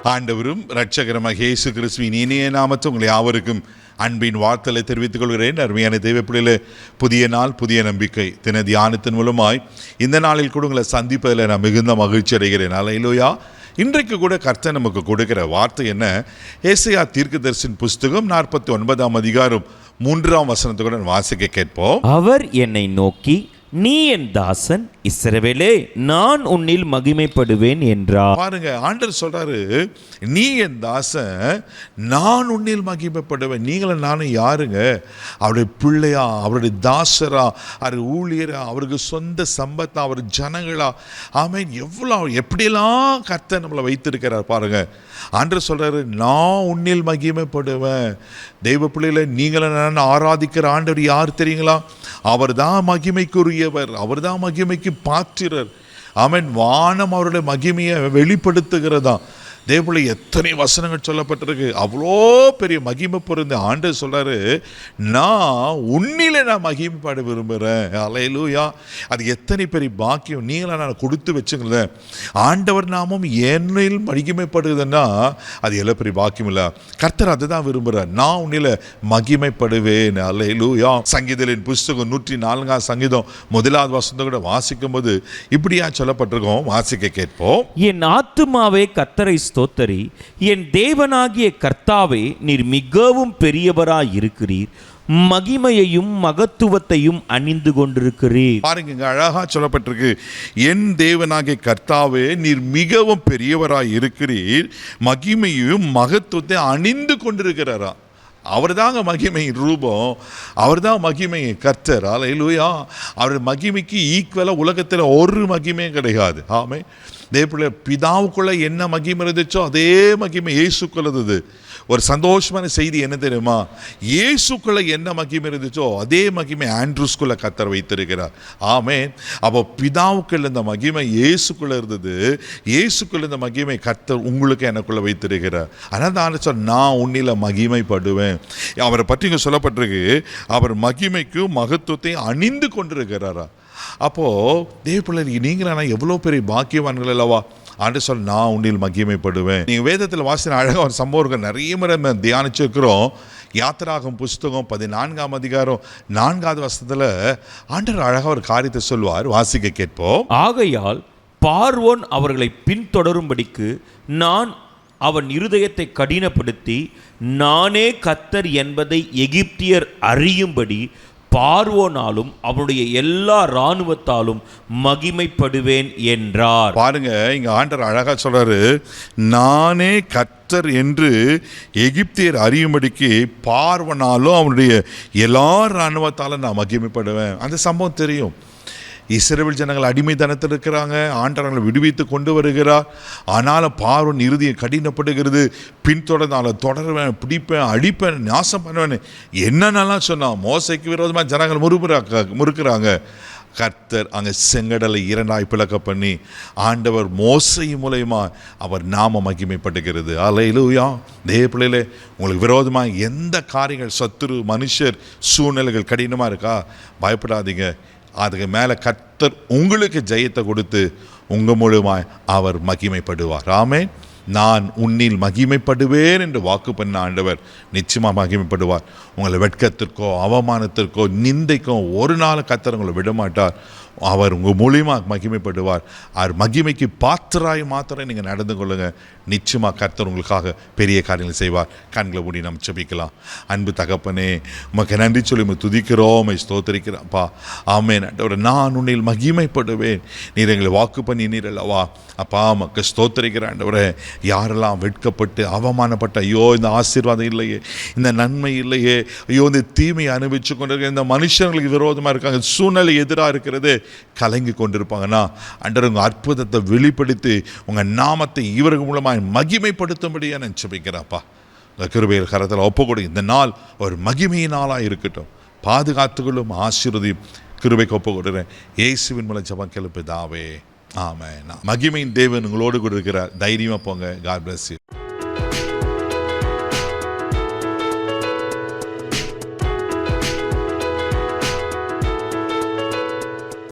ஆண்டவரும் இரட்சகருமாகிய இயேசு கிறிஸ்துவின் இனிய நாமத்தில் உங்களை யாவருக்கும் அன்பின் வாழ்த்தலை தெரிவித்துக் கொள்கிறேன். அருமையான தேவப்பிள்ளைகளே, புதிய நாள் புதிய நம்பிக்கை தின தியானத்தின் மூலமாய் இந்த நாளில் கூட உங்களை சந்திப்பதில் நான் மிகுந்த மகிழ்ச்சி அடைகிறேன். அல்லேலூயா. இன்றைக்கு கூட கர்த்தர் நமக்கு கொடுக்கிற வார்த்தை என்ன? ஏசாயா தீர்க்கதரிசியின் புஸ்தகம் 49ஆம் அதிகாரம் 3ஆம் வசனத்தை கூட வாசிக்க கேட்போம். அவர் என்னை நோக்கி, நீ என் தாசன் இஸ்ரவேலே, நான் உன்னில் மகிமைப்படுவேன் என்றார். பாருங்க, ஆண்டவர் சொல்றாரு, நீ என் தாசன், நான் உன்னில் மகிமைப்படுவேன். நீங்களும் நானும் யாருங்க? அவருடைய பிள்ளையா, அவருடைய தாசரா, அவர் ஊழியரா, அவருக்கு சொந்த சம்பத்தா, அவர் ஜனங்களா? ஆமென். எவ்வளோ எப்படியெல்லாம் கர்த்தர் நம்மளை வைத்திருக்கிறார் பாருங்க. ஆண்டவர் சொல்றாரு, நான் உன்னில் மகிமைப்படுவேன். தெய்வ பிள்ளைகளை நீங்களும் நான் ஆராதிக்கிற ஆண்டவர் யார் தெரியுங்களா? அவர் தான் மகிமைக்குரியவர், அவர் தான் மகிமைக்கு பாத்திரர். ஆமென். வானம் அவருடைய மகிமையை வெளிப்படுத்துகிறதா. தேவபிள்ளை எத்தனை வசனங்கள் சொல்லப்பட்டிருக்கு. அவ்வளோ பெரிய மகிமை பொருந்த ஆண்டவர் சொல்றாரு, நான் உன்னில நான் மகிமைப்பட விரும்புகிறேன். அல்லேலூயா. அது எத்தனை பெரிய பாக்கியம். நீங்களா நான் கொடுத்து வச்சுங்களேன். ஆண்டவர் நாமும் என்னில் மகிமைப்படுதுன்னா அது எவ்வளோ பெரிய பாக்கியம் இல்லை. கர்த்தர் அதை தான் விரும்புகிறார். நான் உன்னில மகிமைப்படுவேன். அல்லேலூயா. சங்கீதத்தின் புஸ்தகம் 104ஆம் சங்கீதம் 1வது வசனத்தை கூட வாசிக்கும் போது இப்படியா சொல்லப்பட்டிருக்கோம். வாசிக்க கேட்போம். என் ஆத்துமாவே கர்த்தரை ஸ்தோத்தரி, என் தேவனாகிய கர்த்தாவே, நீர் மிகவும் பெரியவராய் இருக்கிறீர், மகிமையையும் மகத்துவத்தையும் அணிந்து கொண்டிருக்கிறீர். பாருங்க, அழகா சொல்லப்பட்டிருக்கு. என் தேவனாகிய கர்த்தாவே, நீர் மிகவும் பெரியவராய் இருக்கிறீர், மகிமையும் மகத்துவத்தை அணிந்து கொண்டிருக்கிறாரா. அவர் தாங்க மகிமையின் ரூபம், அவர் தான் மகிமையை கர்த்தர். அல்லேலூயா. அவருடைய மகிமைக்கு ஈக்குவலாக உலகத்தில் ஒரு மகிமையும் கிடையாது. ஆமே. தேவப்பிள்ளை, பிதாவுக்குள்ள என்ன மகிமை இருந்துச்சோ அதே மகிமை இயேசுக்குள்ள இருந்தது. ஒரு சந்தோஷமான செய்தி என்ன தெரியுமா? இயேசுக்குள்ள என்ன மகிமை இருந்துச்சோ அதே மகிமை ஆண்ட்ரூஸ்குள்ள கர்த்தர் வைத்திருக்கிறார். ஆமென். அப்போ பிதாவுக்குள்ள இந்த மகிமை இயேசுக்குள்ள இருந்தது, இயேசுக்குள்ள இந்த மகிமை கர்த்தர் உங்களுக்கு எனக்குள்ள வைத்திருக்கிறார். ஆனால் தான் சொல், நான் உன்னில மகிமைப்படுவேன். அவரை பற்றி இங்கே சொல்லப்பட்டிருக்கு, அவர் மகிமைக்கும் மகத்துவத்தையும் அணிந்து கொண்டிருக்கிறாரா. அப்போது தேவப்பிள்ளைக்கு நீங்களானா எவ்வளோ பெரிய பாக்கியவான்கள் அல்லவா. ஆண்டு சொல், நான் உன்னில் மகிமைப்படுவேன். நீங்கள் வேதத்தில் வாசின அழகாக ஒரு சம்பவம் நிறைய முறை தியானிச்சிருக்கிறோம். யாத்திராகம் புஸ்தகம் 14ஆம் அதிகாரம் 4வது வசனத்தில் ஆண்டவர் அழகாக ஒரு காரியத்தை சொல்வார். வாசிக்க கேட்போம். ஆகையால் பார்வோன் அவர்களை பின்தொடரும்படிக்கு நான் அவன் இருதயத்தை கடினப்படுத்தி, நானே கர்த்தர் என்பதை எகிப்தியர் அறியும்படி பார்வோனாலும் அவனுடைய எல்லா இராணுவத்தாலும் மகிமைப்படுவேன் என்றார். பாருங்க, இங்க ஆண்டவர் அழகா சொல்றாரு, நானே கர்த்தர் என்று எகிப்தியர் அறியும்படிக்கு பார்வோனாலும் அவனுடைய எல்லா இராணுவத்தாலும் நான் மகிமைப்படுவேன். அந்த சம்பவம் தெரியும். இஸ்ரவேல் ஜனங்கள் அடிமைத்தனத்தில் இருக்கிறாங்க. ஆண்டவர்களை விடுவித்து கொண்டு வருகிறார். ஆனாலும் பார்வோன் இருதயம் கடினப்படுகிறது. பின்தொடர்ந்து தொடருவேன், பிடிப்பேன், அடிப்பேன், நாசம் பண்ணுவேன் என்னென்னலாம் சொன்னான். மோசைக்கு விரோதமாக ஜனங்கள் முறுக்கிறாங்க. கர்த்தர் அங்கே செங்கடலை 2ஆய் பிளக்க பண்ணி ஆண்டவர் மோசை மூலயமா அவர் நாம மகிமைப்படுகிறது. அல்லேலூயா. தேவப்பிள்ளைகளே, உங்களுக்கு விரோதமாக எந்த காரியங்கள், சத்துரு, மனுஷர், சூழ்நிலைகள் கடினமாக இருக்கா, பயப்படாதீங்க. அதுக்கு மேலே கர்த்தர் உங்களுக்கு ஜெயத்தை கொடுத்து உங்கள் மூலமாய் அவர் மகிமைப்படுவார். ஆமென். நான் உன்னில் மகிமைப்படுவேன் என்று வாக்கு பண்ண ஆண்டவர் நிச்சயமாக மகிமைப்படுவார். உங்களை வெட்கத்திற்கோ அவமானத்திற்கோ நிந்தைக்கோ ஒரு நாள் கர்த்தர் உங்களை விடமாட்டார். அவர் உங்கள் மூலியமாக மகிமைப்படுவார். அவர் மகிமைக்கு பாத்திராய் மாத்திரம் நீங்கள் நடந்து கொள்ளுங்க. நிச்சயமாக கர்த்தர் உங்களுக்காக பெரிய காரியங்களை செய்வார். கண்களை மூடி நம்ம ஜெபிக்கலாம். அன்பு தகப்பனே, உமக்கு நன்றி சொல்லி துதிக்கிறோம், ஸ்தோத்திரிக்கிறோம்ப்பா. ஆமென். நான் உன்னில் மகிமைப்படுவேன். நீர் எங்களை வாக்கு பண்ணி நீர் அல்லவா. அப்பா, உமக்கு ஸ்தோத்திரிக்கிறேன் ஆண்டவரே. யாரெல்லாம் வெட்கப்பட்டு அவமானப்பட்ட, ஐயோ இந்த ஆசீர்வாதம் இல்லையே, இந்த நன்மை இல்லையே, ஐயோ இந்த தீமையை அனுபவிச்சு கொண்டிருக்க இந்த மனுஷங்களுக்கு விரோதமாக இருக்காங்க, சூழ்நிலை எதிராக இருக்கிறது, கலங்கி கொண்டிருப்பாங்கன்னா ஆண்டவர் உங்கள் அற்புதத்தை வெளிப்படுத்தி உங்கள் நாமத்தை இவர்கள் மூலமாக மகிமைப்படுத்தும்படியா நான் ஜெபிக்கிறேன்ப்பா. உங்கள் கிருபையில் கரத்தில் ஒப்புக்கொடு. இந்த நாள் ஒரு மகிமையின் நாளாக இருக்கட்டும். பாதுகாத்துகளும் ஆசீர்வதியும் கிருபைக்கு ஒப்புக்கொடுறேன். இயேசுவின் மூலம் ஜெபம் கேளும் பிதாவே. ஆமென். மகிமையின் தேவன் உங்களோடு கூட இருக்கிறார். தைரியமாக போங்க. God bless you.